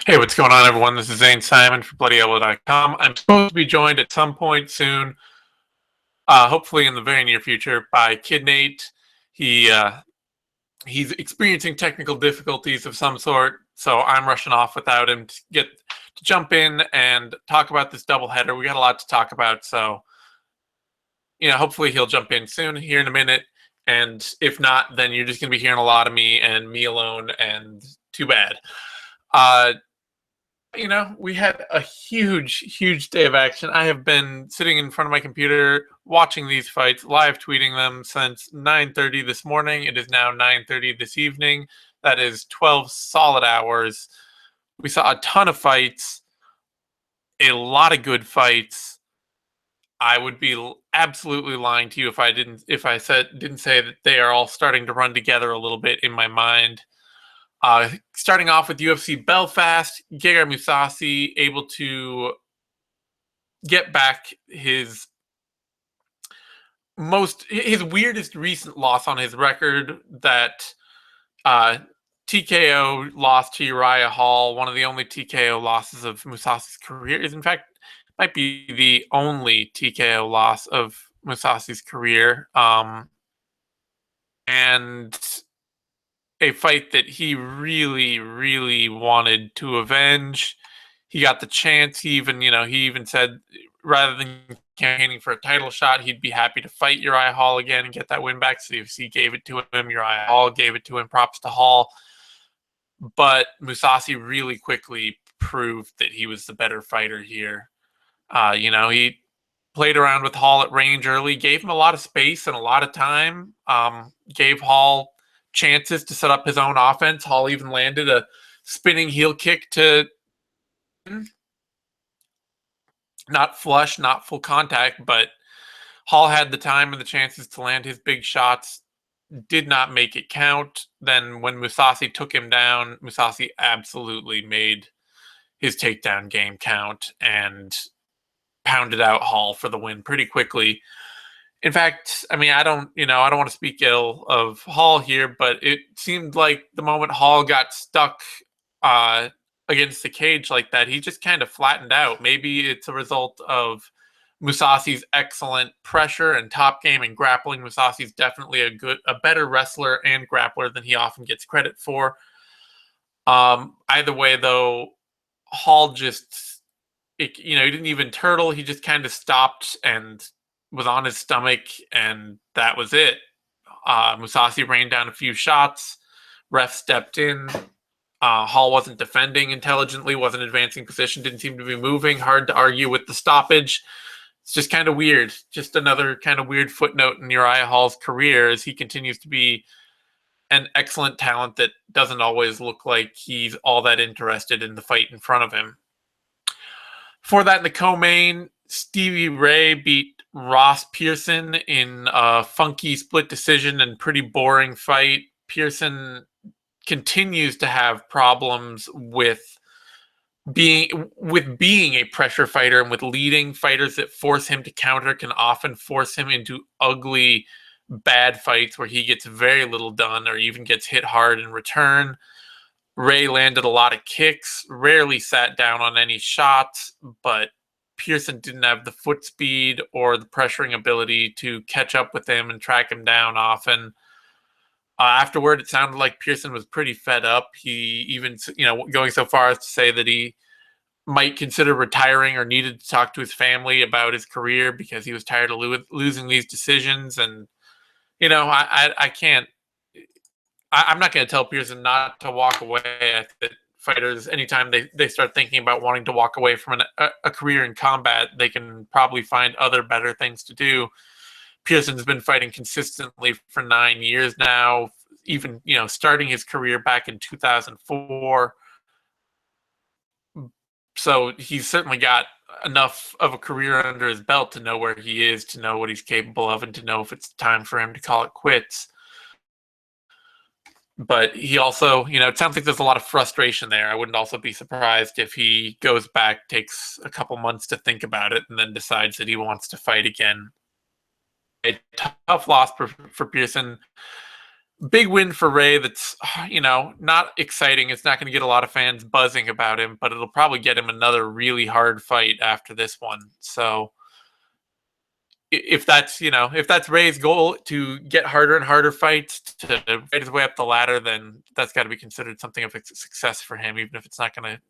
Hey, what's going on, everyone? This is Zane Simon for BloodyElbow.com. I'm supposed to be joined at some point soon, hopefully in the very near future, by Kid Nate. He's experiencing technical difficulties of some sort, so I'm rushing off without him to jump in and talk about this doubleheader. We got a lot to talk about, so hopefully he'll jump in soon here in a minute. And if not, then you're just going to be hearing a lot of me and me alone, and too bad. Uh, we had a huge day of action. I have been sitting in front of my computer watching these fights, live tweeting them since 9:30 this morning. It is now 9:30 this evening. That is 12 solid hours. We saw a ton of fights, a lot of good fights. I would be absolutely lying to you if I didn't say that they are all starting to run together a little bit in my mind. Starting off with UFC Belfast, Gegard Mousasi able to get back his weirdest recent loss on his record, that uh, TKO loss to Uriah Hall. One of the only TKO losses of Mousasi's career. Is in fact might be the only TKO loss of Mousasi's career. And a fight that he really wanted to avenge. He got the chance. He even said, rather than campaigning for a title shot, he'd be happy to fight Uriah Hall again and get that win back. So the UFC gave it to him. Uriah Hall gave it to him. Props to Hall. But Mousasi really quickly proved that he was the better fighter here. He played around with Hall at range early, gave him a lot of space and a lot of time, gave Hall chances to set up his own offense. Hall even landed a spinning heel kick to not flush, not full contact, but Hall had the time and the chances to land his big shots, did not make it count. Then when Mousasi took him down, Mousasi absolutely made his takedown game count and pounded out Hall for the win pretty quickly. In fact, I mean, I don't want to speak ill of Hall here, but it seemed like the moment Hall got stuck uh, against the cage like that, he just kind of flattened out. Maybe it's a result of Mousasi's excellent pressure and top game and grappling. Mousasi's definitely a better wrestler and grappler than he often gets credit for. Either way, though, Hall he didn't even turtle. He just kind of stopped and was on his stomach, and that was it. Mousasi rained down a few shots. Ref stepped in. Hall wasn't defending intelligently, wasn't advancing position, didn't seem to be moving. Hard to argue with the stoppage. It's just kind of weird. Just another kind of weird footnote in Uriah Hall's career as he continues to be an excellent talent that doesn't always look like he's all that interested in the fight in front of him. For that, in the co-main, Stevie Ray beat Ross Pearson in a funky split decision and pretty boring fight. Pearson continues to have problems with being a pressure fighter, and with leading. Fighters that force him to counter can often force him into ugly, bad fights where he gets very little done or even gets hit hard in return. Ray landed a lot of kicks, rarely sat down on any shots, but Pearson didn't have the foot speed or the pressuring ability to catch up with him and track him down often. Afterward, it sounded like Pearson was pretty fed up. He even, going so far as to say that he might consider retiring or needed to talk to his family about his career because he was tired of losing these decisions. And, I can't. I'm not going to tell Pearson not to walk away. I think that fighters, anytime they start thinking about wanting to walk away from a career in combat, they can probably find other better things to do. Pearson's been fighting consistently for 9 years now, even, starting his career back in 2004. So he's certainly got enough of a career under his belt to know where he is, to know what he's capable of, and to know if it's time for him to call it quits. But he also, it sounds like there's a lot of frustration there. I wouldn't also be surprised if he goes back, takes a couple months to think about it, and then decides that he wants to fight again. A tough loss for Pearson. big win for Ray. That's not exciting. It's not going to get a lot of fans buzzing about him, but it'll probably get him another really hard fight after this one. So if that's Ray's goal to get harder and harder fights to fight his way up the ladder, then that's got to be considered something of a success for him, even if it's not going to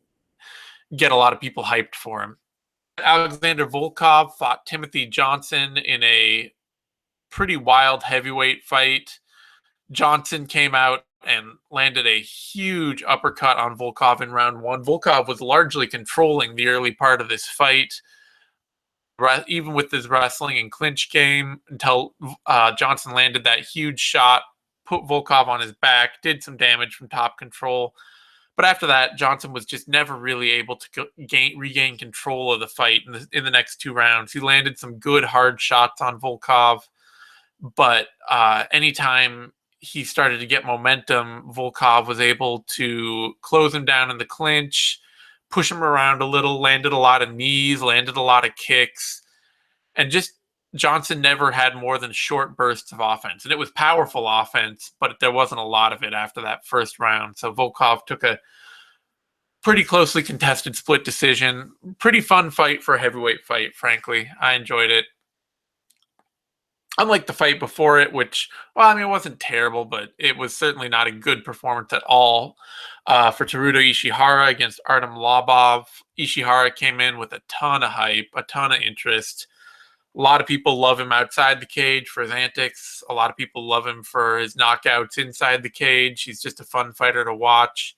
get a lot of people hyped for him. Alexander Volkov fought Timothy Johnson in a pretty wild heavyweight fight. Johnson came out and landed a huge uppercut on Volkov in round one. Volkov was largely controlling the early part of this fight, even with his wrestling and clinch game, until Johnson landed that huge shot, put Volkov on his back, did some damage from top control. But after that, Johnson was just never really able to regain control of the fight in the next two rounds. He landed some good hard shots on Volkov, but anytime he started to get momentum, Volkov was able to close him down in the clinch, push him around a little, landed a lot of knees, landed a lot of kicks, and just Johnson never had more than short bursts of offense. And it was powerful offense, but there wasn't a lot of it after that first round. So Volkov took a pretty closely contested split decision. Pretty fun fight for a heavyweight fight, frankly. I enjoyed it. Unlike the fight before it, which, well, I mean, it wasn't terrible, but it was certainly not a good performance at all for Teruto Ishihara against Artem Lobov. Ishihara came in with a ton of hype, a ton of interest. A lot of people love him outside the cage for his antics. A lot of people love him for his knockouts inside the cage. He's just a fun fighter to watch.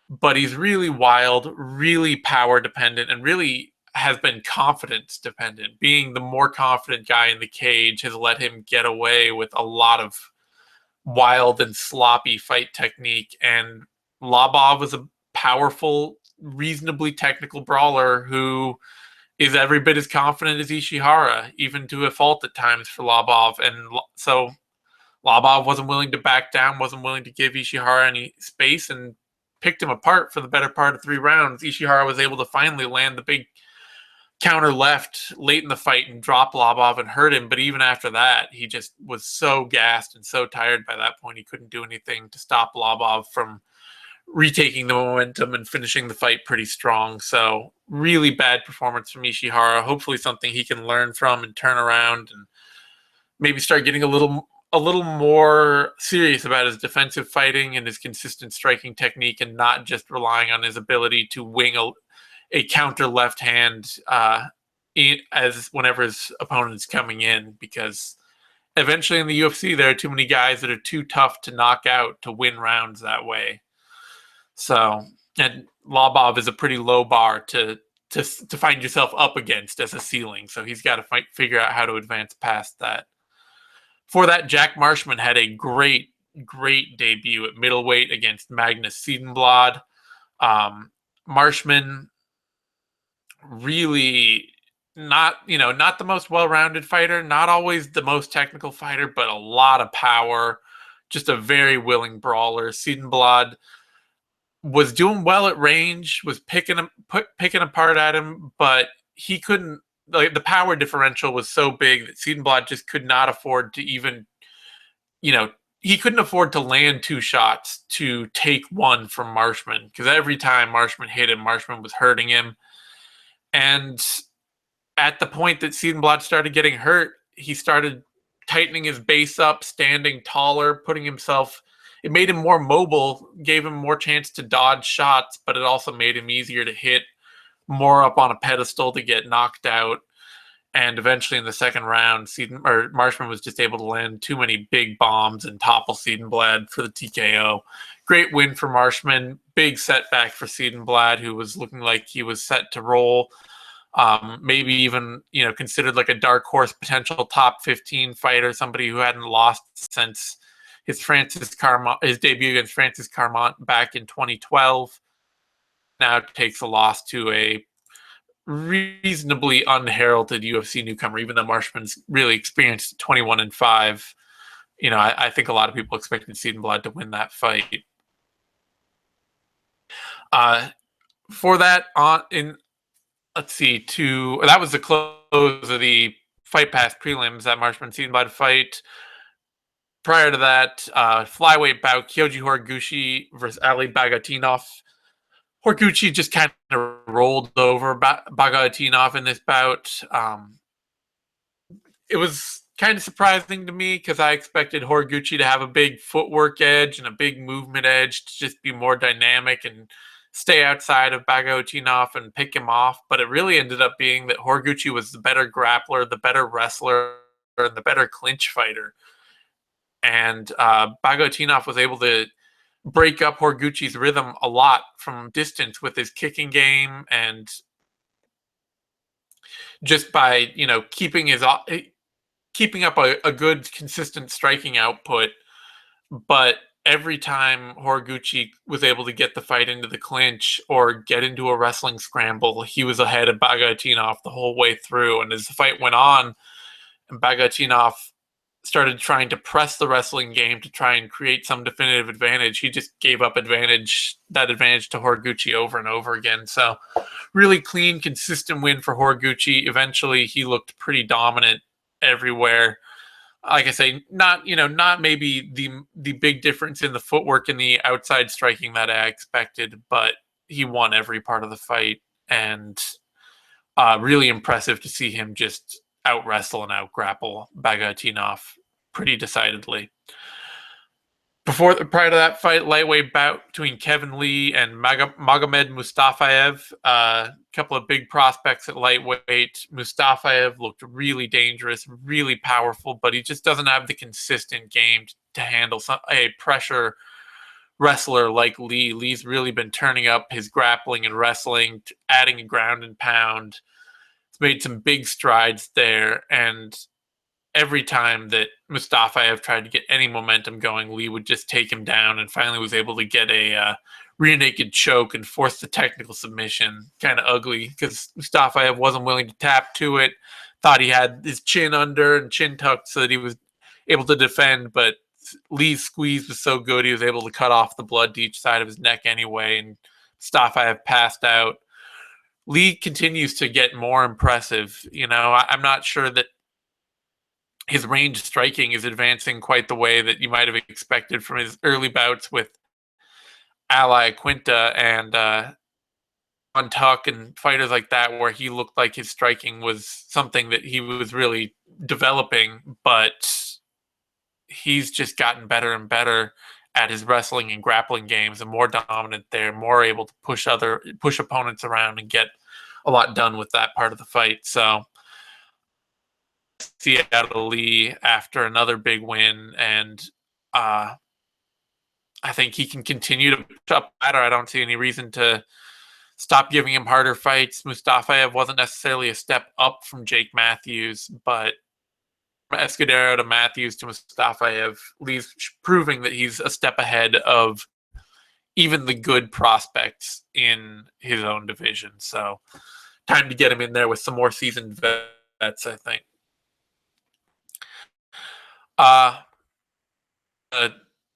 But he's really wild, really power dependent, and really has been confidence dependent. Being the more confident guy in the cage has let him get away with a lot of wild and sloppy fight technique. And Lobov is a powerful, reasonably technical brawler who is every bit as confident as Ishihara, even to a fault at times for Lobov. And so Lobov wasn't willing to back down, wasn't willing to give Ishihara any space, and picked him apart for the better part of 3 rounds. Ishihara was able to finally land the big counter left late in the fight and drop Lobov and hurt him. But even after that, he just was so gassed and so tired by that point, he couldn't do anything to stop Lobov from retaking the momentum and finishing the fight pretty strong. So really bad performance from Ishihara. Hopefully something he can learn from and turn around and maybe start getting a little more serious about his defensive fighting and his consistent striking technique, and not just relying on his ability to wing a counter left hand as whenever his opponent's coming in, because eventually in the UFC there are too many guys that are too tough to knock out to win rounds that way. So, and Lobov is a pretty low bar to find yourself up against as a ceiling. So he's got to figure out how to advance past that. For that, Jack Marshman had a great debut at middleweight against Magnus Siedenblad. Marshman really not the most well-rounded fighter, not always the most technical fighter, but a lot of power, just a very willing brawler. Siedenblad was doing well at range, was picking apart at him, but he couldn't. Like, the power differential was so big that Siedenblad just could not afford to even, he couldn't afford to land 2 shots to take one from Marshman, because every time Marshman hit him, Marshman was hurting him. And at the point that Siedenblad started getting hurt, he started tightening his base up, standing taller, putting himself. It made him more mobile, gave him more chance to dodge shots, but it also made him easier to hit, more up on a pedestal to get knocked out. And eventually in the second round, Marshman was just able to land too many big bombs and topple Siedenblad for the TKO. Great win for Marshman. Big setback for Siedenblad, who was looking like he was set to roll. Maybe even, considered like a dark horse potential top 15 fighter, somebody who hadn't lost since his debut against Francis Carmont back in 2012. Now takes a loss to a reasonably unheralded UFC newcomer, even though Marshman's really experienced at 21-5. I think a lot of people expected Siedenblad to win that fight. For that, that was the close of the Fight Pass prelims, that Marshman Siedenblad fight. Prior to that, flyweight bout, Kyoji Horiguchi versus Ali Bagatinov. Horiguchi just kind of rolled over Bagatinov in this bout. It was kind of surprising to me because I expected Horiguchi to have a big footwork edge and a big movement edge to just be more dynamic and stay outside of Bagatinov and pick him off. But it really ended up being that Horiguchi was the better grappler, the better wrestler, and the better clinch fighter. And Bagatinov was able to break up Horiguchi's rhythm a lot from distance with his kicking game and just by keeping up a good consistent striking output. But every time Horiguchi was able to get the fight into the clinch or get into a wrestling scramble, he was ahead of Bagatinov the whole way through. And as the fight went on, and Bagatinov started trying to press the wrestling game to try and create some definitive advantage, he just gave up that advantage to Horiguchi over and over again. So really clean, consistent win for Horiguchi. Eventually, he looked pretty dominant everywhere. Like I say, not maybe the big difference in the footwork and the outside striking that I expected, but he won every part of the fight, and really impressive to see him just out wrestle and out grapple Bagatinov pretty decidedly. Prior to that fight, lightweight bout between Kevin Lee and Magomed Mustafayev. A couple of big prospects at lightweight. Mustafayev looked really dangerous, really powerful, but he just doesn't have the consistent game to handle a pressure wrestler like Lee. Lee's really been turning up his grappling and wrestling, adding a ground and pound. He's made some big strides there, and every time that Mustafayev tried to get any momentum going, Lee would just take him down, and finally was able to get a rear naked choke and force the technical submission. Kind of ugly because Mustafayev wasn't willing to tap to it, thought he had his chin under and chin tucked so that he was able to defend, but Lee's squeeze was so good he was able to cut off the blood to each side of his neck anyway, and Mustafayev passed out. Lee continues to get more impressive. I'm not sure that his range striking is advancing quite the way that you might have expected from his early bouts with Ally Quinta and on Tuck and fighters like that, where he looked like his striking was something that he was really developing, but he's just gotten better and better at his wrestling and grappling games and more dominant there, more able to push opponents around and get a lot done with that part of the fight. So Seattle Lee after another big win, and I think he can continue to push up ladder. I don't see any reason to stop giving him harder fights. Mustafayev wasn't necessarily a step up from Jake Matthews, but from Escudero to Matthews to Mustafayev, Lee's proving that he's a step ahead of even the good prospects in his own division. So time to get him in there with some more seasoned vets, I think. A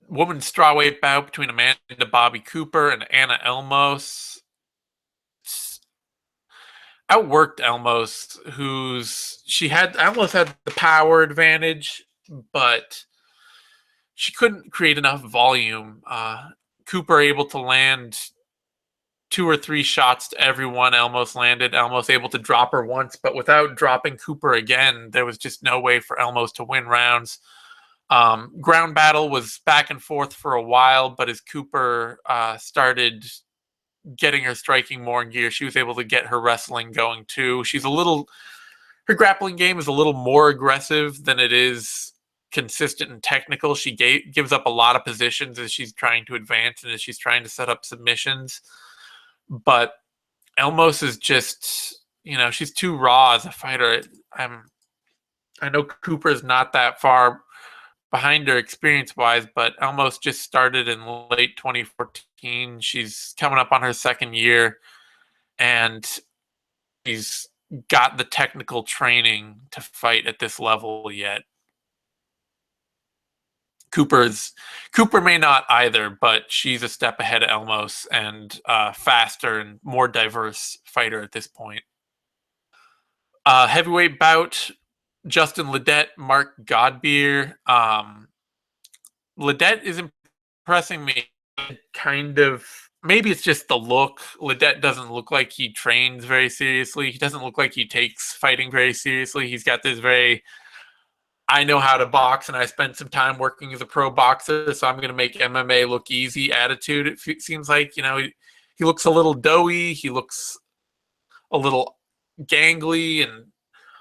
women's strawweight bout between Amanda Bobby Cooper and Anna Elmos. Outworked Elmos, Elmos had the power advantage, but she couldn't create enough volume. Cooper able to land 2 or 3 shots to everyone Elmos landed. Elmos able to drop her once, but without dropping Cooper again, there was just no way for Elmos to win rounds. Ground battle was back and forth for a while, but as Cooper started getting her striking more in gear, she was able to get her wrestling going too. Her grappling game is a little more aggressive than it is consistent and technical. She gives up a lot of positions as she's trying to advance and as she's trying to set up submissions. But Elmos is just, she's too raw as a fighter. I know Cooper is not that far behind her experience-wise, but Elmos just started in late 2014. She's coming up on her second year, and she's got the technical training to fight at this level yet. Cooper may not either, but she's a step ahead of Elmos and faster and more diverse fighter at this point. Heavyweight bout, Justin Ledet, Mark Godbeer. Ledet is impressing me. Kind of, maybe it's just the look. Ledet doesn't look like he trains very seriously. He doesn't look like he takes fighting very seriously. He's got this very, I know how to box and I spent some time working as a pro boxer, so I'm going to make MMA look easy attitude. It seems like, he looks a little doughy. He looks a little gangly and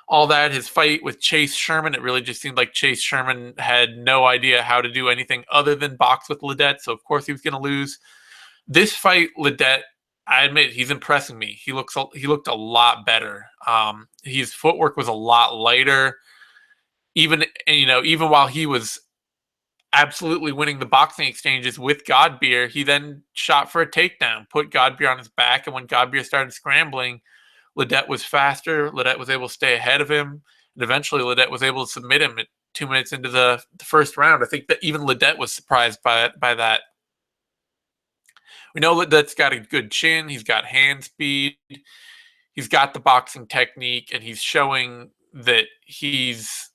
all that. His fight with Chase Sherman, it really just seemed like Chase Sherman had no idea how to do anything other than box with Ledet, so of course he was going to lose. This fight, Ledet, I admit he's impressing me. He looked a lot better. His footwork was a lot lighter. Even while he was absolutely winning the boxing exchanges with Godbeer, he then shot for a takedown, put Godbeer on his back, and when Godbeer started scrambling, Ledet was faster. Ledet was able to stay ahead of him, and eventually Ledet was able to submit him at 2 minutes into the first round. I think that even Ledet was surprised by that. We know Ledet's got a good chin. He's got hand speed. He's got the boxing technique, and he's showing that he's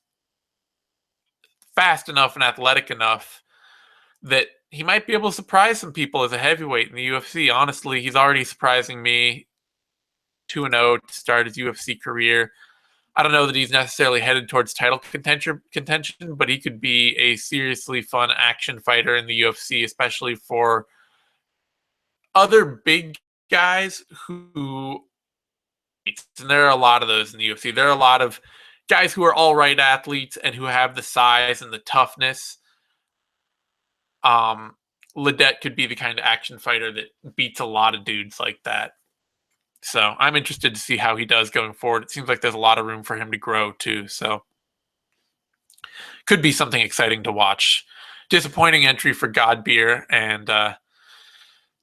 fast enough and athletic enough that he might be able to surprise some people as a heavyweight in the UFC. Honestly, he's already surprising me. 2-0 to start his UFC career. I don't know that he's necessarily headed towards title contention, but he could be a seriously fun action fighter in the UFC, especially for other big guys who, and there are a lot of those in the UFC. There are a lot of guys who are all right athletes and who have the size and the toughness. Ledet could be the kind of action fighter that beats a lot of dudes like that. So I'm interested to see how he does going forward. It seems like there's a lot of room for him to grow too. So could be something exciting to watch. Disappointing entry for Godbeer, and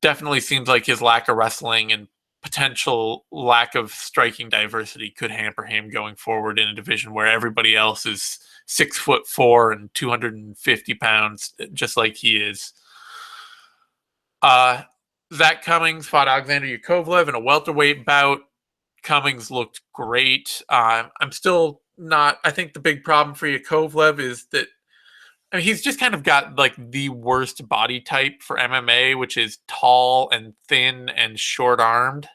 definitely seems like his lack of wrestling and potential lack of striking diversity could hamper him going forward in a division where everybody else is 6'4" and 250 pounds, just like he is. Zach Cummings fought Alexander Yakovlev in a welterweight bout. Cummings looked great. I'm still not. I think the big problem for Yakovlev is that, I mean, he's just kind of got like the worst body type for MMA, which is tall and thin and short armed.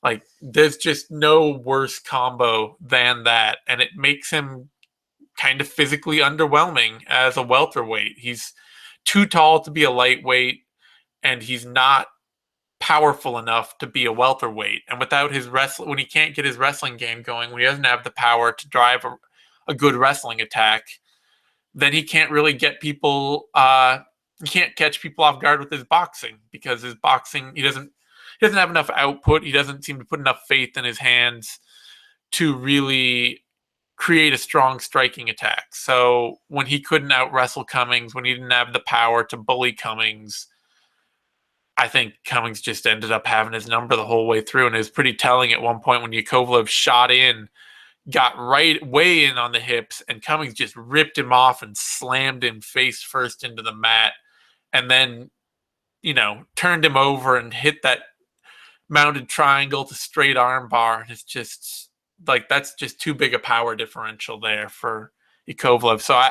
Like, there's just no worse combo than that, and it makes him kind of physically underwhelming as a welterweight. He's too tall to be a lightweight, and he's not powerful enough to be a welterweight. And without his wrestling, when he can't get his wrestling game going, when he doesn't have the power to drive a good wrestling attack, then he can't really get people. He can't catch people off guard with his boxing, because his boxing, he doesn't have enough output. He doesn't seem to put enough faith in his hands to really create a strong striking attack. So when he couldn't out wrestle Cummings, when he didn't have the power to bully Cummings, I think Cummings just ended up having his number the whole way through. And it was pretty telling at one point when Yakovlev shot in, got way in on the hips, and Cummings just ripped him off and slammed him face first into the mat, and then, turned him over and hit that mounted triangle to straight arm bar. And it's just like, that's just too big a power differential there for Yakovlev. So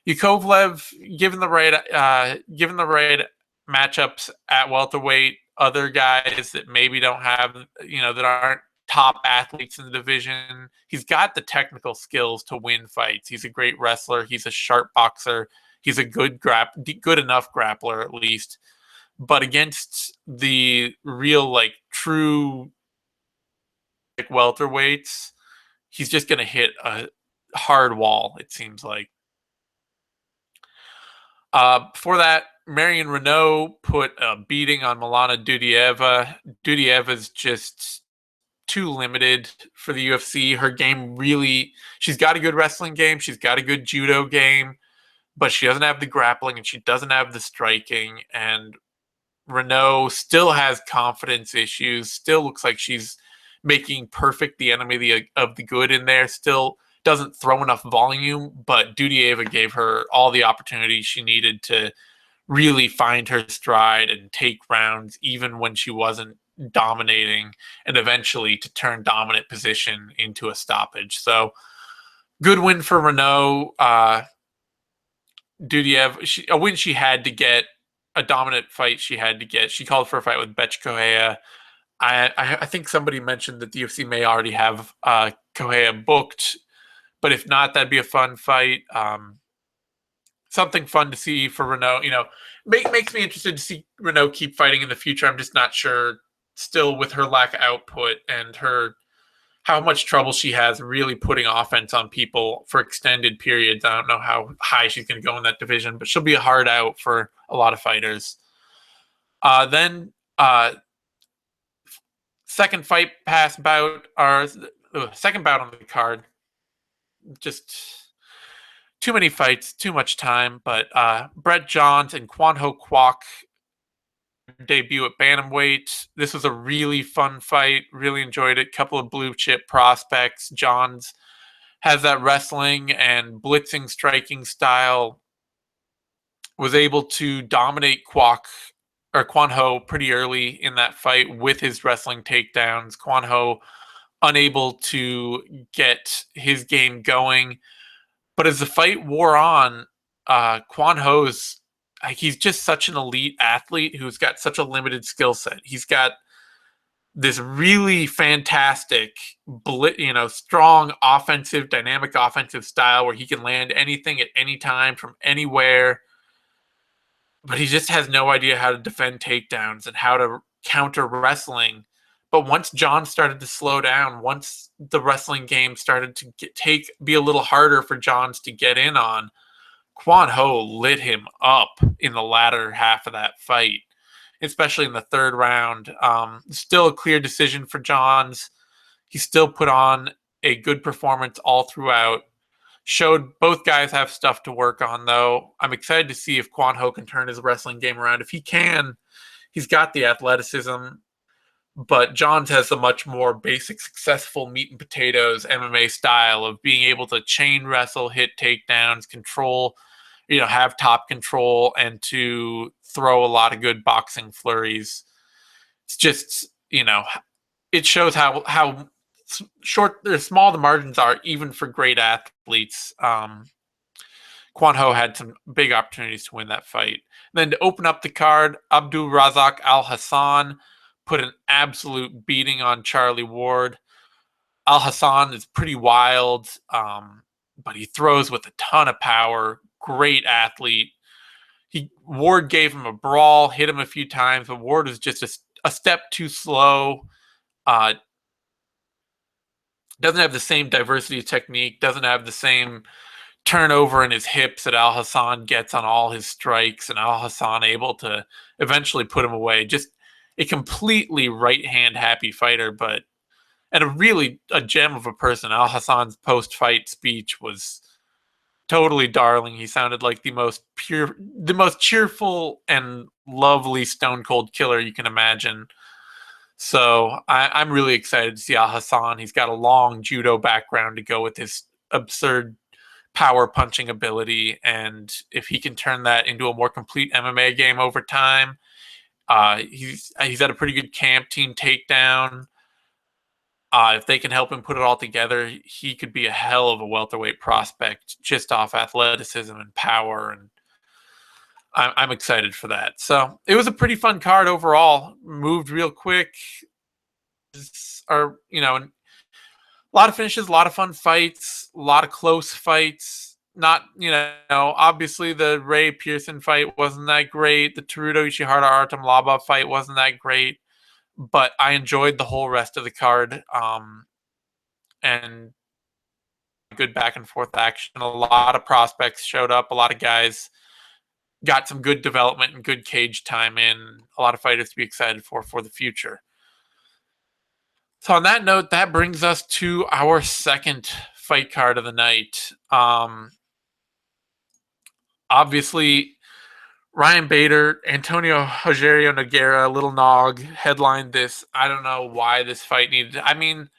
Yakovlev, given the right matchups at welterweight, other guys that maybe don't have, that aren't top athletes in the division, he's got the technical skills to win fights. He's a great wrestler. He's a sharp boxer. He's a good enough grappler at least. But against the real, like, true, like, welterweights, he's just going to hit a hard wall, it seems like. Before that, Marion Renault put a beating on Milana Dudieva. Dudieva's just too limited for the UFC. Her game really, she's got a good wrestling game. She's got a good judo game, but she doesn't have the grappling and she doesn't have the striking. And Renault still has confidence issues, still looks like she's making perfect the enemy of the good in there, still doesn't throw enough volume, but Dudieva gave her all the opportunities she needed to really find her stride and take rounds, even when she wasn't dominating, and eventually to turn dominant position into a stoppage. So good win for Renault. a win she had to get, a dominant fight she had to get. She called for a fight with Betch Correia. I think somebody mentioned that the UFC may already have Correia booked, but if not, that'd be a fun fight. Something fun to see for Renault. Makes me interested to see Renault keep fighting in the future. I'm just not sure still with her lack of output and her how much trouble she has really putting offense on people for extended periods. I don't know how high she's going to go in that division, but she'll be a hard out for a lot of fighters. Then second fight pass bout, or second bout on the card. Just too many fights, too much time. But Brett Johns and Kwan Ho Kwok debut at bantamweight. This was a really fun fight. Really enjoyed it. Couple of blue chip prospects. Johns has that wrestling and blitzing striking style. Was able to dominate Kwan Ho pretty early in that fight with his wrestling takedowns. Kwan Ho unable to get his game going. But as the fight wore on, Kwan Ho's he's just such an elite athlete who's got such a limited skill set. He's got this really fantastic, strong offensive, dynamic offensive style where he can land anything at any time from anywhere. But he just has no idea how to defend takedowns and how to counter wrestling. But once John started to slow down, once the wrestling game started to be a little harder for Johns to get in on, Kwan Ho lit him up in the latter half of that fight, especially in the third round. Still a clear decision for Johns. He still put on a good performance all throughout. Showed both guys have stuff to work on, though. I'm excited to see if Kwan Ho can turn his wrestling game around. If he can, he's got the athleticism. But Johns has a much more basic, successful meat and potatoes MMA style of being able to chain wrestle, hit takedowns, control, have top control, and to throw a lot of good boxing flurries. It's just, it shows how short or small the margins are, even for great athletes. Kwan Ho had some big opportunities to win that fight. Then to open up the card, Abdul Razak Al Hassan put an absolute beating on Charlie Ward. Al Hassan is pretty wild, but he throws with a ton of power. Great athlete. Ward gave him a brawl, hit him a few times, but Ward was just a step too slow. Doesn't have the same diversity of technique, doesn't have the same turnover in his hips that Al Hassan gets on all his strikes, and Al Hassan able to eventually put him away. Just a completely right-hand happy fighter, and a gem of a person. Al Hassan's post-fight speech was totally darling. He sounded like the most cheerful and lovely stone cold killer you can imagine. So I'm really excited to see Al Hassan. He's got a long judo background to go with his absurd power punching ability, and if he can turn that into a more complete MMA game over time, he's at a pretty good camp team takedown. If they can help him put it all together, he could be a hell of a welterweight prospect just off athleticism and power, and I'm excited for that. So it was a pretty fun card overall. Moved real quick. A lot of finishes, a lot of fun fights, a lot of close fights. Not, obviously the Ray Pearson fight wasn't that great. The Teruto Ishihara Artem Lobov fight wasn't that great. But I enjoyed the whole rest of the card. And good back and forth action. A lot of prospects showed up. A lot of guys got some good development and good cage time in. A lot of fighters to be excited for the future. So on that note, that brings us to our second fight card of the night. Obviously, Ryan Bader, Antonio Rogerio Nogueira, Little Nog headlined this. I don't know why this fight needed. I mean,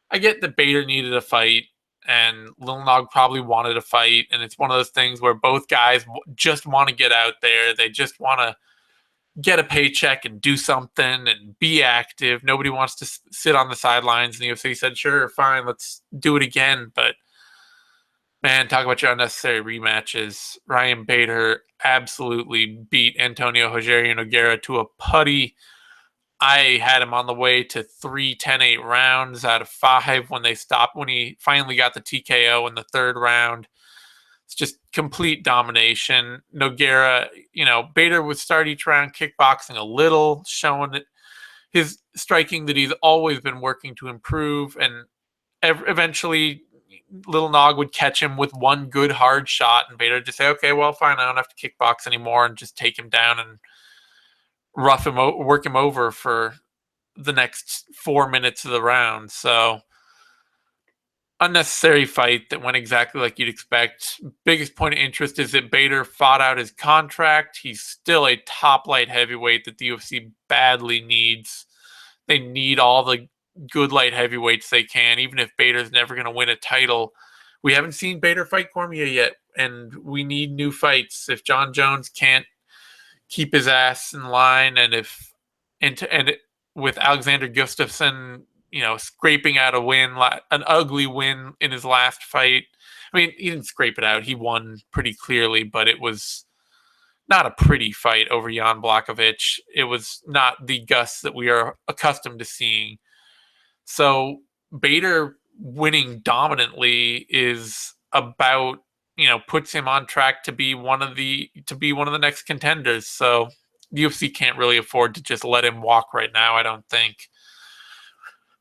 I get that Bader needed a fight, and Little Nog probably wanted a fight, and it's one of those things where both guys just want to get out there. They just want to get a paycheck and do something and be active. Nobody wants to sit on the sidelines. And the UFC said, sure, fine, let's do it again. But Man, talk about your unnecessary rematches. Ryan Bader absolutely beat Antonio Rogério Nogueira to a putty. I had him on the way to 3 10-8 rounds out of 5 when they stopped, when he finally got the TKO in the third round. It's just complete domination. Nogueira, Bader would start each round kickboxing a little, showing that his striking that he's always been working to improve. And eventually, Little Nog would catch him with one good hard shot, and Bader would just say, "Okay, well, fine, I don't have to kickbox anymore," and just take him down and work him over for the next 4 minutes of the round. So unnecessary fight that went exactly like you'd expect. Biggest point of interest is that Bader fought out his contract. He's still a top light heavyweight that the UFC badly needs. They need all the good light heavyweights they can, even if Bader's never going to win a title. We haven't seen Bader fight Cormier yet, and we need new fights. If John Jones can't keep his ass in line, and with Alexander Gustafsson, scraping out a win, an ugly win in his last fight. I mean, he didn't scrape it out; he won pretty clearly, but it was not a pretty fight over Jan Blachowicz. It was not the Gus that we are accustomed to seeing. So Bader winning dominantly is about, puts him on track to be one of the next contenders. So the UFC can't really afford to just let him walk right now, I don't think.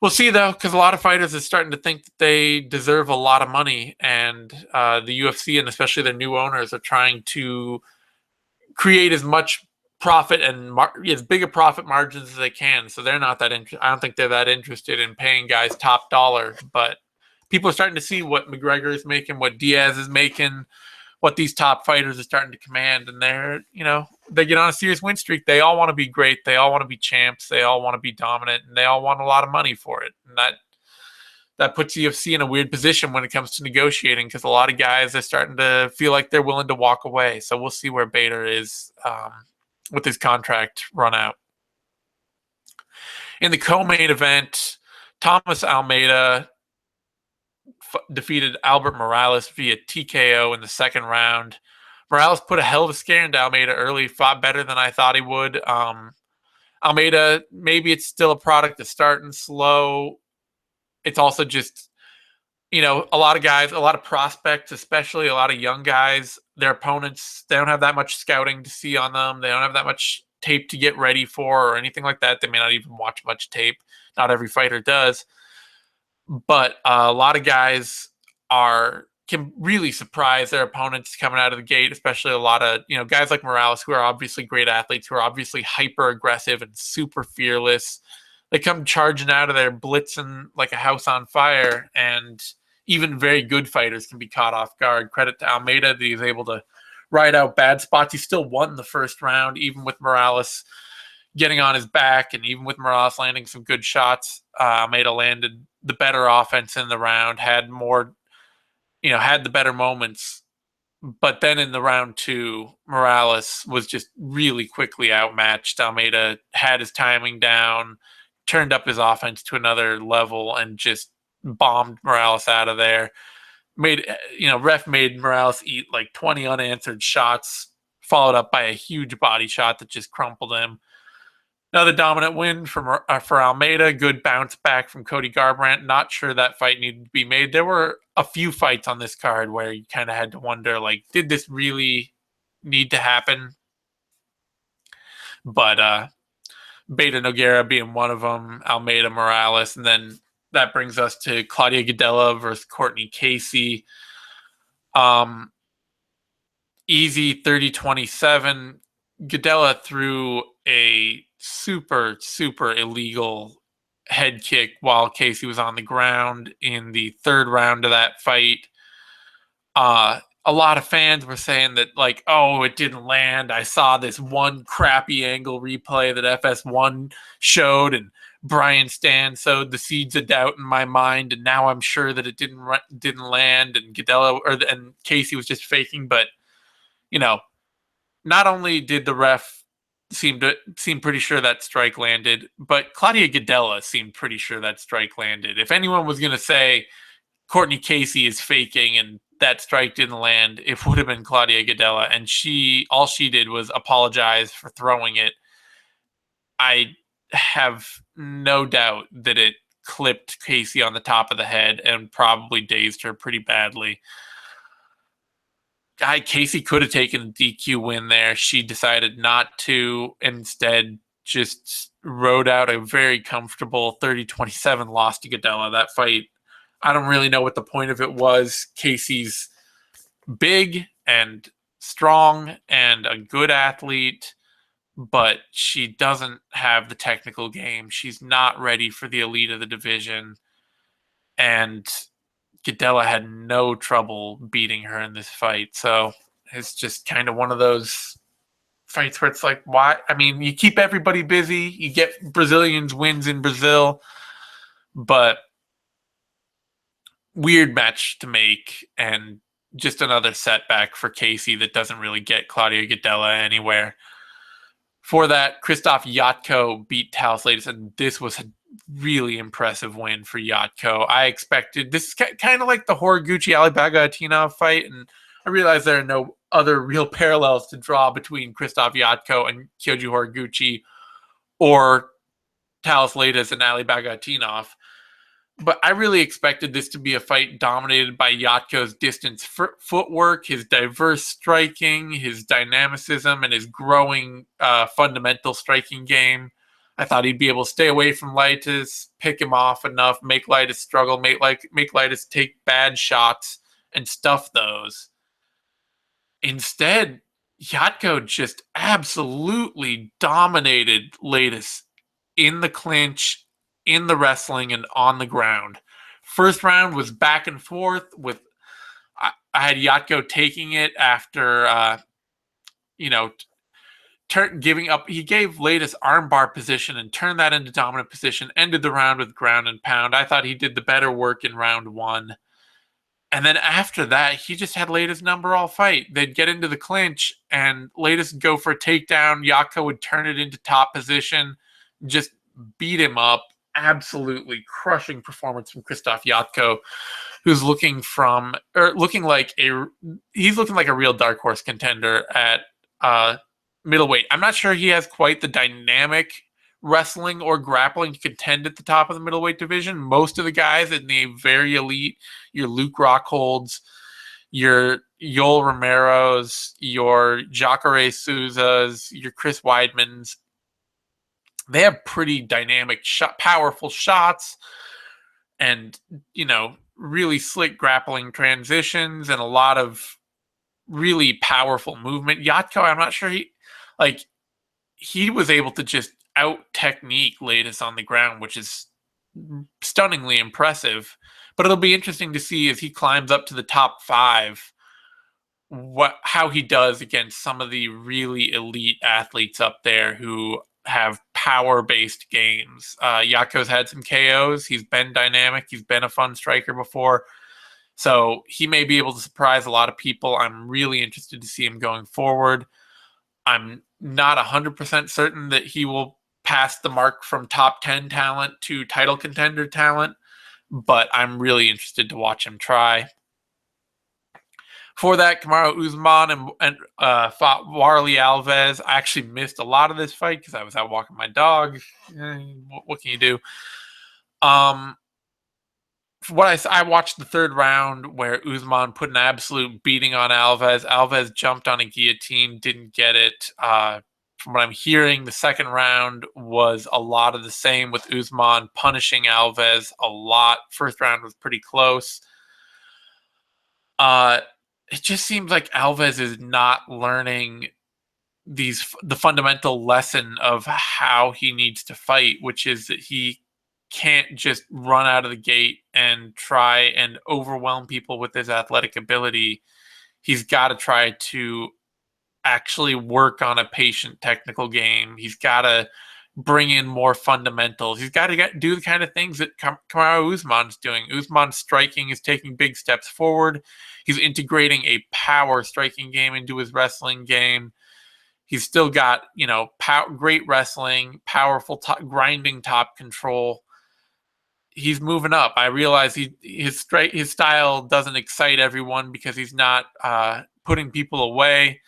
We'll see though, because a lot of fighters are starting to think that they deserve a lot of money, and the UFC and especially their new owners are trying to create as much profit and as big a profit margins as they can. So they're not that interested. I don't think they're that interested in paying guys top dollar. But people are starting to see what McGregor is making, what Diaz is making, what these top fighters are starting to command, and they get on a serious win streak. They all want to be great. They all want to be champs. They all want to be dominant, and they all want a lot of money for it. And that puts UFC in a weird position when it comes to negotiating, because a lot of guys are starting to feel like they're willing to walk away. So we'll see where Bader is with his contract run out. In the co-main event, Thomas Almeida defeated Albert Morales via TKO in the second round. Morales put a hell of a scare into Almeida early, fought better than I thought he would. Almeida, maybe it's still a product of starting slow. It's also just, a lot of guys, a lot of prospects, especially a lot of young guys, their opponents, they don't have that much scouting to see on them. They don't have that much tape to get ready for or anything like that. They may not even watch much tape. Not every fighter does. But a lot of guys can really surprise their opponents coming out of the gate, especially a lot of, guys like Morales, who are obviously great athletes, who are obviously hyper aggressive and super fearless. They come charging out of there, blitzing like a house on fire, and even very good fighters can be caught off guard. Credit to Almeida that he's able to ride out bad spots. He still won the first round, even with Morales getting on his back, and even with Morales landing some good shots. Almeida landed the better offense in the round, had more, had the better moments. But then in the round two, Morales was just really quickly outmatched. Almeida had his timing down, turned up his offense to another level, and just bombed Morales out of there. Ref made Morales eat like 20 unanswered shots, followed up by a huge body shot that just crumpled him. Another dominant win for Almeida. Good bounce back from Cody Garbrandt. Not sure that fight needed to be made. There were a few fights on this card where you kind of had to wonder, like, did this really need to happen? But Beta Nogueira being one of them, Almeida Morales, and then that brings us to Claudia Gadelha versus Courtney Casey. Easy 30-27. Gadelha threw a super, super illegal head kick while Casey was on the ground in the third round of that fight. A lot of fans were saying that, like, oh, it didn't land. I saw this one crappy angle replay that FS1 showed, and Brian Stan sowed the seeds of doubt in my mind, and now I'm sure that it didn't land, and and Casey was just faking. But not only did the ref seem pretty sure that strike landed, but Claudia Gadelha seemed pretty sure that strike landed. If anyone was going to say Courtney Casey is faking and that strike didn't land, it would have been Claudia Gadelha, and all she did was apologize for throwing it. I have no doubt that it clipped Casey on the top of the head and probably dazed her pretty badly. Casey could have taken a DQ win there. She decided not to, instead just rode out a very comfortable 30-27 loss to Gadelha. That fight, I don't really know what the point of it was. Casey's big and strong and a good athlete, but she doesn't have the technical game. She's not ready for the elite of the division. And Gadelha had no trouble beating her in this fight. So it's just kind of one of those fights where it's like, why? I mean, you keep everybody busy. You get Brazilians wins in Brazil, but weird match to make, and just another setback for Casey that doesn't really get Claudia Gadelha anywhere. For that, Krzysztof Jotko beat Talis Latis, and this was a really impressive win for Jotko. I expected this is kind of like the Horiguchi Ali Bagautinov fight, and I realize there are no other real parallels to draw between Krzysztof Jotko and Kyoji Horiguchi or Talis Latis and Ali Bagautinov. But I really expected this to be a fight dominated by Yatko's distance footwork, his diverse striking, his dynamicism, and his growing fundamental striking game. I thought he'd be able to stay away from Laitis, pick him off enough, make Laitis struggle, make Laitis take bad shots and stuff those. Instead, Jotko just absolutely dominated Laitis in the clinch, in the wrestling, and on the ground. First round was back and forth with I had Jotko taking it after giving up. He gave Laitis armbar position and turned that into dominant position, ended the round with ground and pound. I thought he did the better work in round one. And then after that, he just had Laitis number all fight. They'd get into the clinch, and Laitis would go for a takedown. Jotko would turn it into top position, just beat him up. Absolutely crushing performance from Krzysztof Jotko, who's looking like a real dark horse contender at middleweight. I'm not sure he has quite the dynamic wrestling or grappling to contend at the top of the middleweight division. Most of the guys in the very elite, your Luke Rockholds, your Yoel Romero's, your Jacare Souza's, your Chris Weidman's, they have pretty dynamic, powerful shots and, really slick grappling transitions and a lot of really powerful movement. Jotko, I'm not sure he was able to just out-technique Laitis on the ground, which is stunningly impressive. But it'll be interesting to see as he climbs up to the top 5 how he does against some of the really elite athletes up there who have power-based games. Jotko's had some KOs. He's been dynamic. He's been a fun striker before. So he may be able to surprise a lot of people. I'm really interested to see him going forward. I'm not 100% certain that he will pass the mark from top 10 talent to title contender talent, but I'm really interested to watch him try. For that, Kamaru Usman and fought Warley Alves. I actually missed a lot of this fight because I was out walking my dog. What can you do? I watched the third round where Usman put an absolute beating on Alves. Alves jumped on a guillotine, didn't get it. From what I'm hearing, the second round was a lot of the same with Usman punishing Alves a lot. First round was pretty close. It just seems like Alves is not learning the fundamental lesson of how he needs to fight, which is that he can't just run out of the gate and try and overwhelm people with his athletic ability. He's got to try to actually work on a patient technical game. He's got to bring in more fundamentals. He's got to do the kind of things that Kamaru Usman's doing. Usman's striking is taking big steps forward. He's integrating a power striking game into his wrestling game. He's still got, great wrestling, powerful grinding top control. he's moving up. I realize his style doesn't excite everyone because he's not putting people away,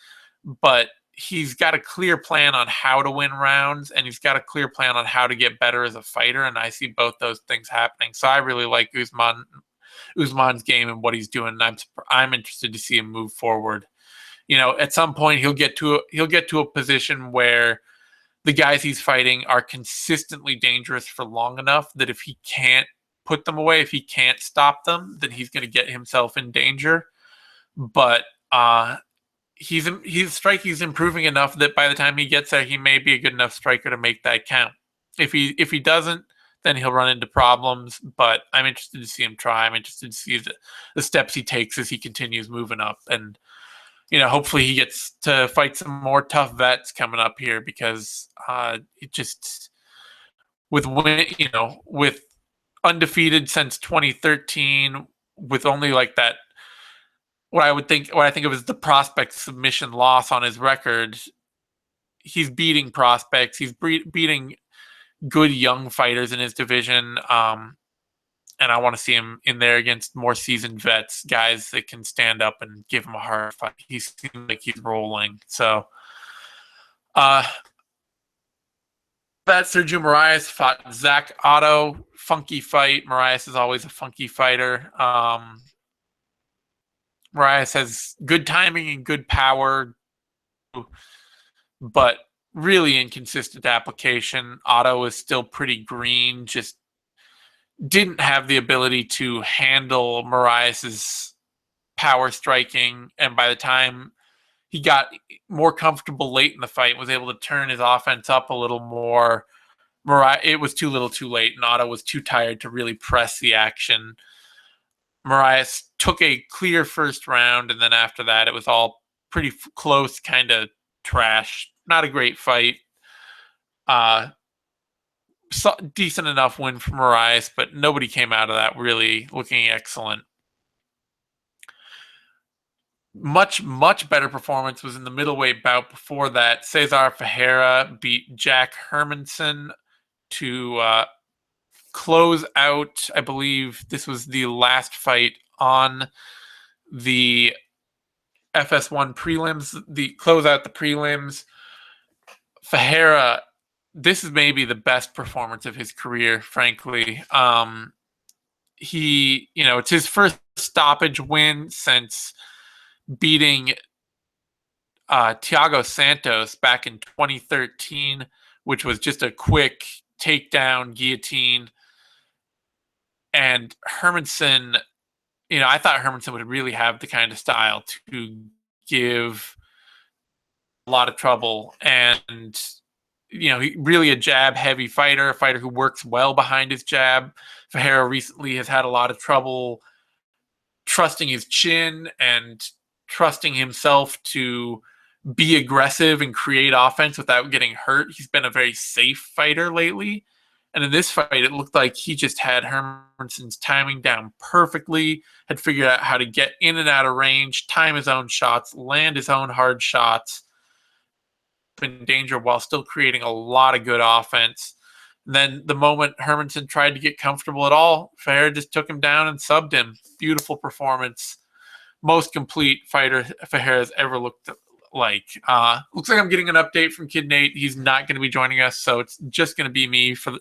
but he's got a clear plan on how to win rounds, and he's got a clear plan on how to get better as a fighter. And I see both those things happening. So I really like Usman's game and what he's doing. And I'm interested to see him move forward. At some point he'll get to a position where the guys he's fighting are consistently dangerous for long enough that if he can't put them away, if he can't stop them, then he's going to get himself in danger. But his striking's improving enough that by the time he gets there, he may be a good enough striker to make that count. If he doesn't, then he'll run into problems. But I'm interested to see him try. I'm interested to see the steps he takes as he continues moving up. And hopefully he gets to fight some more tough vets coming up here, because it just with undefeated since 2013, with only like that what I think of as the prospect submission loss on his record. He's beating prospects. He's beating good young fighters in his division. And I want to see him in there against more seasoned vets, guys that can stand up and give him a hard fight. He seems like he's rolling. So, that Sergio Moraes fought Zach Otto. Funky fight. Moraes is always a funky fighter. Moraes has good timing and good power, but really inconsistent application. Otto is still pretty green, just didn't have the ability to handle Moraes's power striking, and by the time he got more comfortable late in the fight, was able to turn his offense up a little more, it was too little too late, and Otto was too tired to really press the action. Moraes took a clear first round, and then after that, it was all pretty close, kind of trash. Not a great fight. Decent enough win for Moraes, but nobody came out of that really looking excellent. Much, much better performance was in the middleweight bout before that. Cesar Ferreira beat Jack Hermanson to close out. I believe this was the last fight on the FS1 prelims, close out the prelims. Ferreira, this is maybe the best performance of his career, frankly. It's his first stoppage win since beating Thiago Santos back in 2013, which was just a quick takedown guillotine. And Hermanson, I thought Hermanson would really have the kind of style to give a lot of trouble. And really a jab-heavy fighter, a fighter who works well behind his jab. Ferreira recently has had a lot of trouble trusting his chin and trusting himself to be aggressive and create offense without getting hurt. He's been a very safe fighter lately. And in this fight, it looked like he just had Hermanson's timing down perfectly, had figured out how to get in and out of range, time his own shots, land his own hard shots, in danger while still creating a lot of good offense. And then the moment Hermanson tried to get comfortable at all, Ferreira just took him down and subbed him. Beautiful performance. Most complete fighter Ferreira's ever looked like. Looks like I'm getting an update from Kid Nate. He's not going to be joining us, so it's just going to be me for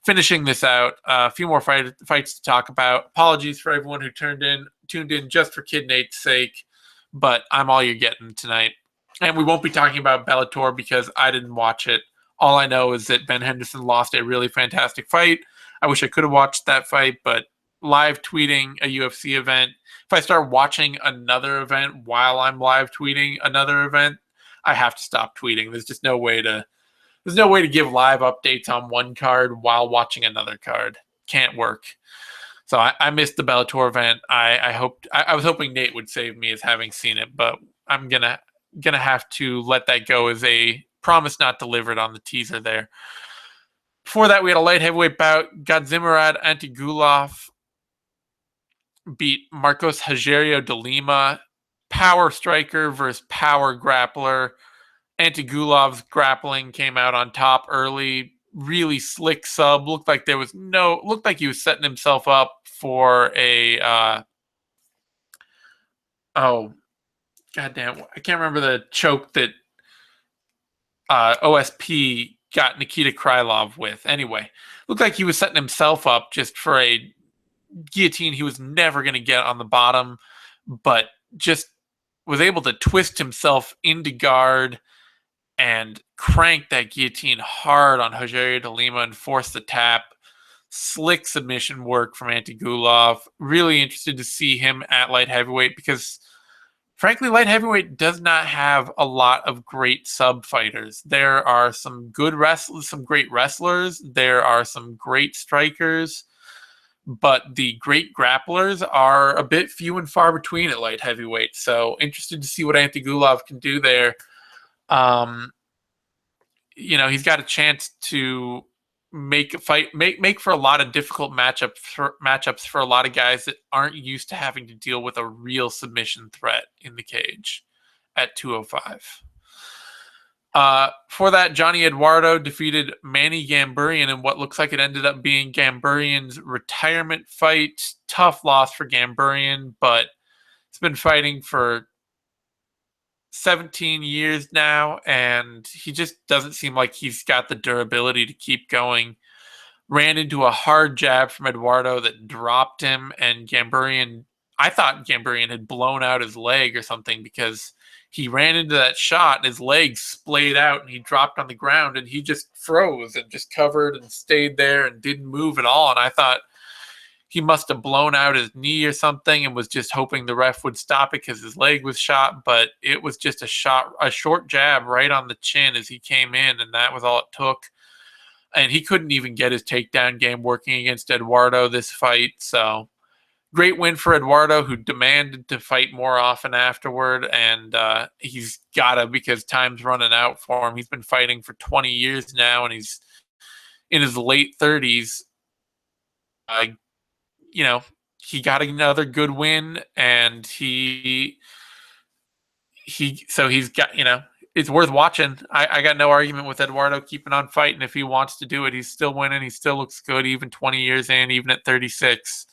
finishing this out. A few more fights to talk about. Apologies for everyone who tuned in just for Kid Nate's sake, but I'm all you're getting tonight. And we won't be talking about Bellator because I didn't watch it. All I know is that Ben Henderson lost a really fantastic fight. I wish I could have watched that fight, but live tweeting a UFC event, if I start watching another event while I'm live tweeting another event, I have to stop tweeting. There's just no way to give live updates on one card while watching another card. Can't work. So I missed the Bellator event. I was hoping Nate would save me as having seen it, but I'm gonna have to let that go as a promise not delivered on the teaser there. Before that, we had a light heavyweight bout. Gadzhimurad Antigulov beat Marcos Rogerio de Lima. Power striker versus power grappler. Antigulov's grappling came out on top early. really slick sub. Looked like he was setting himself up for a oh goddamn, I can't remember the choke that OSP got Nikita Krylov with. Anyway, looked like he was setting himself up just for a guillotine he was never going to get on the bottom, but just was able to twist himself into guard and crank that guillotine hard on Rogerio de Lima and force the tap. Slick submission work from Antigulov. Really interested to see him at light heavyweight because, frankly, light heavyweight does not have a lot of great sub fighters. There are some good wrestlers, some great wrestlers. There are some great strikers, but the great grapplers are a bit few and far between at light heavyweight. So interested to see what Antigulov can do there. Um, he's got a chance to make for a lot of difficult matchups for a lot of guys that aren't used to having to deal with a real submission threat in the cage at 205. For that, Johnny Eduardo defeated Manny Gamburian in what looks like it ended up being Gamburian's retirement fight. Tough loss for Gamburian, but he's been fighting for 17 years now, and he just doesn't seem like he's got the durability to keep going. Ran into a hard jab from Eduardo that dropped him, and I thought Gamburian had blown out his leg or something because he ran into that shot and his leg splayed out and he dropped on the ground and he just froze and just covered and stayed there and didn't move at all. And I thought he must have blown out his knee or something and was just hoping the ref would stop it because his leg was shot, but it was just a short jab right on the chin as he came in, and that was all it took. And he couldn't even get his takedown game working against Eduardo this fight. So great win for Eduardo, who demanded to fight more often afterward, and he's gotta because time's running out for him. He's been fighting for 20 years now, and he's in his late 30s. He got another good win, and he's got, it's worth watching. I got no argument with Eduardo keeping on fighting. If he wants to do it, he's still winning. He still looks good, even 20 years in, even at 36.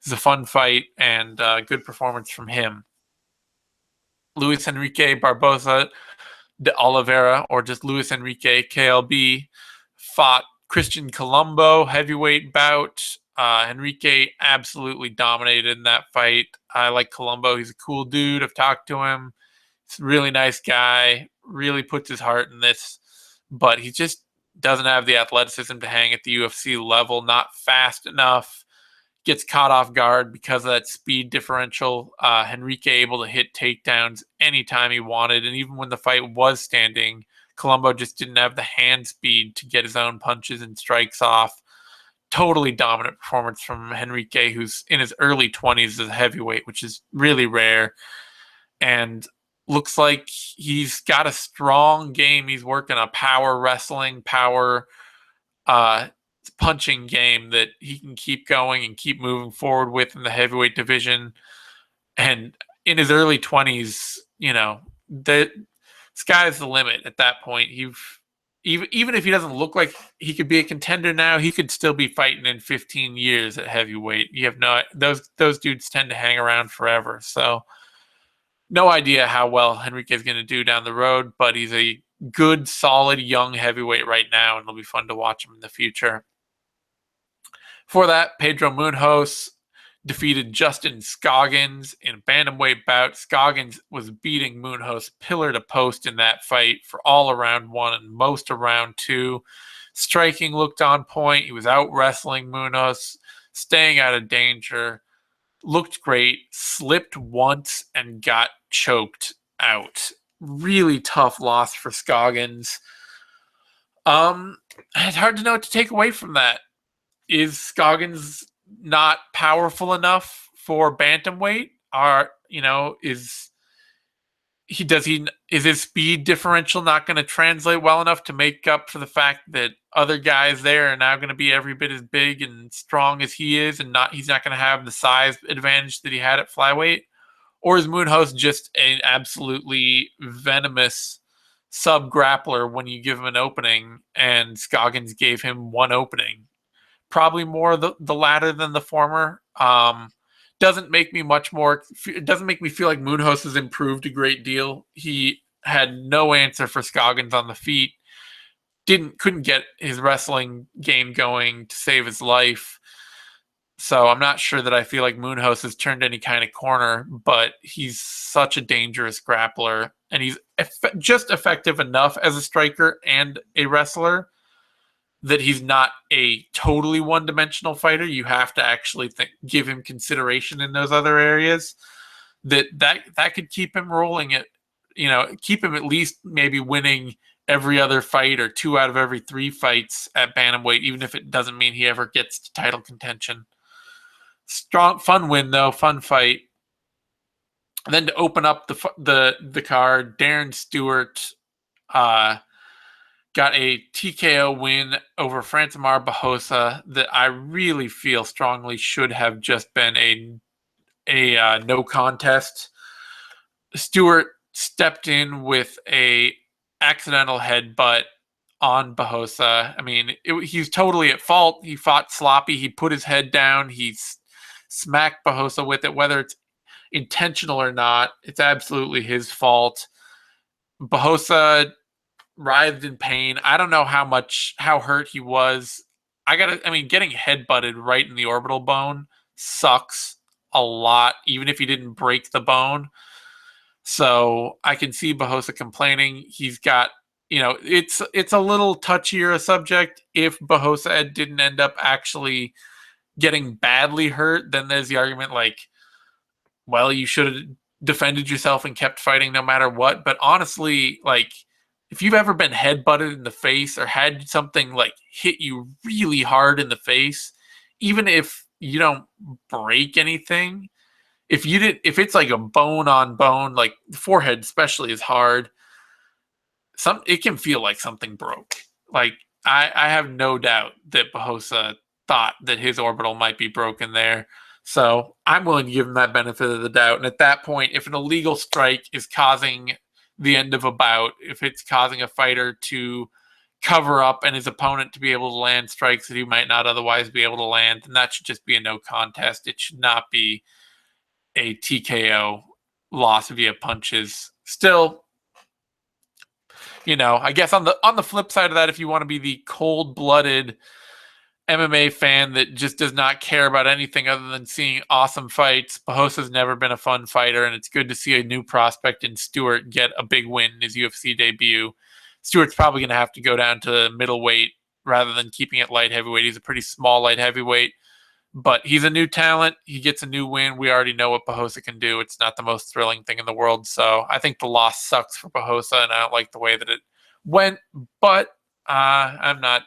It's a fun fight and good performance from him. Luis Enrique Barbosa de Oliveira, or just Luis Enrique KLB, fought Christian Colombo, heavyweight bout. Enrique absolutely dominated in that fight. I like Colombo. He's a cool dude. I've talked to him. He's a really nice guy. Really puts his heart in this, but he just doesn't have the athleticism to hang at the UFC level. Not fast enough. Gets caught off guard because of that speed differential. Enrique able to hit takedowns anytime he wanted, and even when the fight was standing, Colombo just didn't have the hand speed to get his own punches and strikes off. Totally dominant performance from Enrique, who's in his early 20s as a heavyweight, which is really rare, and looks like he's got a strong game. He's working a power wrestling, power punching game that he can keep going and keep moving forward with in the heavyweight division. And in his early 20s, the sky's the limit at that point. Even if he doesn't look like he could be a contender now, he could still be fighting in 15 years at heavyweight. You have those dudes tend to hang around forever. So no idea how well Enrique is going to do down the road, but he's a good, solid, young heavyweight right now, and it'll be fun to watch him in the future. For that, Pedro Munhoz defeated Justin Scoggins in a bantamweight bout. Scoggins was beating Munhoz pillar to post in that fight for all of round one and most of round two. Striking looked on point. He was out wrestling Munhoz, staying out of danger. Looked great. Slipped once and got choked out. Really tough loss for Scoggins. It's hard to know what to take away from that. Is Scoggins not powerful enough for bantamweight? Is his speed differential not going to translate well enough to make up for the fact that other guys there are now going to be every bit as big and strong as he is, and he's not going to have the size advantage that he had at flyweight? Or is Munhoz just an absolutely venomous sub grappler when you give him an opening, and Scoggins gave him one opening. Probably more the latter than the former. Doesn't make me much more. It doesn't make me feel like Munoz has improved a great deal. He had no answer for Scoggins on the feet. Couldn't get his wrestling game going to save his life. So I'm not sure that I feel like Munoz has turned any kind of corner, but he's such a dangerous grappler, and he's just effective enough as a striker and a wrestler that he's not a totally one-dimensional fighter. You have to actually give him consideration in those other areas. That could keep him rolling it, keep him at least maybe winning every other fight or 2 out of every 3 fights at bantamweight, even if it doesn't mean he ever gets to title contention. Strong, fun win though, fun fight. And then to open up the card, Darren Stewart got a TKO win over Francimar Barbosa that I really feel strongly should have just been a no contest. Stewart stepped in with a accidental headbutt on Barbosa. I mean, he's totally at fault. He fought sloppy. He put his head down. He smacked Barbosa with it. Whether it's intentional or not, it's absolutely his fault. Barbosa writhed in pain. I don't know how hurt he was. Getting headbutted right in the orbital bone sucks a lot, even if he didn't break the bone. So I can see Barbosa complaining. He's got, it's a little touchier a subject. If Barbosa didn't end up actually getting badly hurt, then there's the argument like, well, you should have defended yourself and kept fighting no matter what. But honestly, like, if you've ever been headbutted in the face or had something like hit you really hard in the face, even if you don't break anything, if it's like a bone on bone, like the forehead especially is hard, it can feel like something broke. Like I have no doubt that Barbosa thought that his orbital might be broken there. So I'm willing to give him that benefit of the doubt. And at that point, if an illegal strike is causing the end of a bout, if it's causing a fighter to cover up and his opponent to be able to land strikes that he might not otherwise be able to land, then that should just be a no contest. It should not be a TKO loss via punches. Still, I guess on the flip side of that, if you want to be the cold-blooded MMA fan that just does not care about anything other than seeing awesome fights, Barbosa's never been a fun fighter, and it's good to see a new prospect in Stewart get a big win in his UFC debut. Stewart's probably going to have to go down to middleweight rather than keeping it light heavyweight. He's a pretty small light heavyweight, but he's a new talent. He gets a new win. We already know what Barbosa can do. It's not the most thrilling thing in the world, so I think the loss sucks for Barbosa, and I don't like the way that it went, but I'm not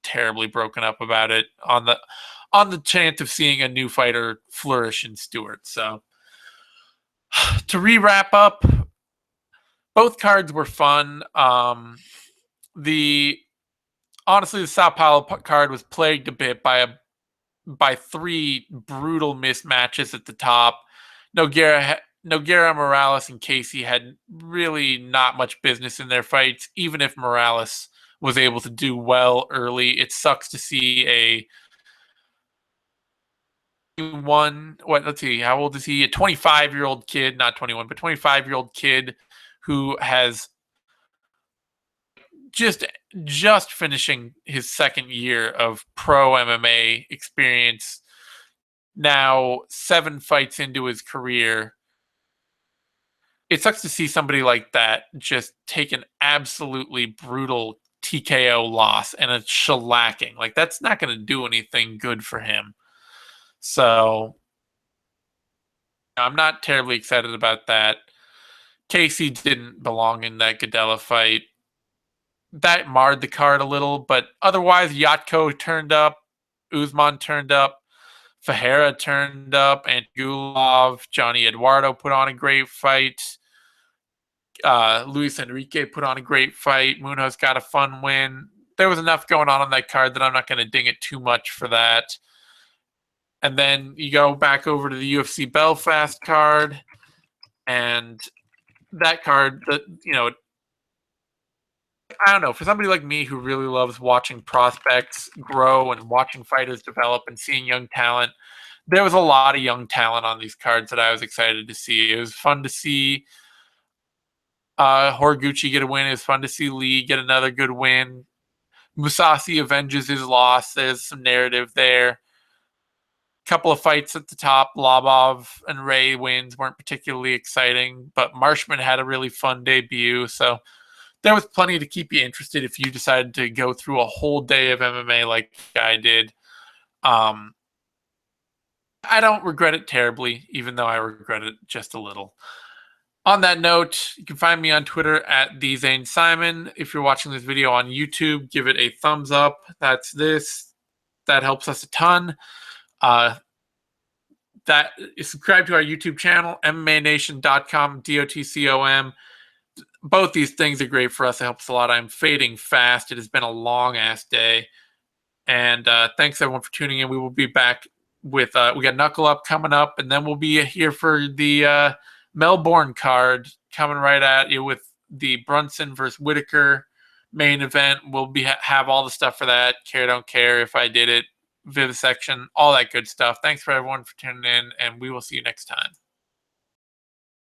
terribly broken up about it on the chance of seeing a new fighter flourish in Stewart. So to wrap up, both cards were fun. The Sao Paulo card was plagued a bit by 3 brutal mismatches at the top. Nogueira, Morales, and Casey had really not much business in their fights, even if Morales was able to do well early. It sucks to see how old is he? A 25-year-old kid, not 21, but 25-year-old kid who has just finishing his second year of pro MMA experience, now 7 fights into his career. It sucks to see somebody like that just take an absolutely brutal TKO loss and a shellacking. Like, that's not going to do anything good for him. So I'm not terribly excited about that. Casey didn't belong in that Gadella fight. That marred the card a little, but otherwise, Yatko turned up, Usman turned up, Fajera turned up, and Gulov, Johnny Eduardo put on a great fight. Luis Enrique put on a great fight. Munoz got a fun win. There was enough going on that card that I'm not going to ding it too much for that. And then you go back over to the UFC Belfast card, and that card, I don't know, for somebody like me who really loves watching prospects grow and watching fighters develop and seeing young talent, there was a lot of young talent on these cards that I was excited to see. It was fun to see Horiguchi get a win. It was fun to see Lee get another good win. Musashi avenges his loss. There's some narrative there. Couple of fights at the top, Lobov and Ray wins weren't particularly exciting, but Marshman had a really fun debut. So there was plenty to keep you interested if you decided to go through a whole day of MMA like I did. Um, I don't regret it terribly, even though I regret it just a little. On that note, you can find me on Twitter at TheZaneSimon. If you're watching this video on YouTube, give it a thumbs up. That's this. That helps us a ton. That subscribe to our YouTube channel, MMANation.com, DOTCOM. Both these things are great for us. It helps a lot. I'm fading fast. It has been a long ass day. And thanks everyone for tuning in. We will be back with we got Knuckle Up coming up, and then we'll be here for the Melbourne card coming right at you with the Brunson versus Whitaker main event. We'll be have all the stuff for that. Care don't care if I did it, vivisection, all that good stuff. Thanks for everyone for tuning in, and we will see you next time.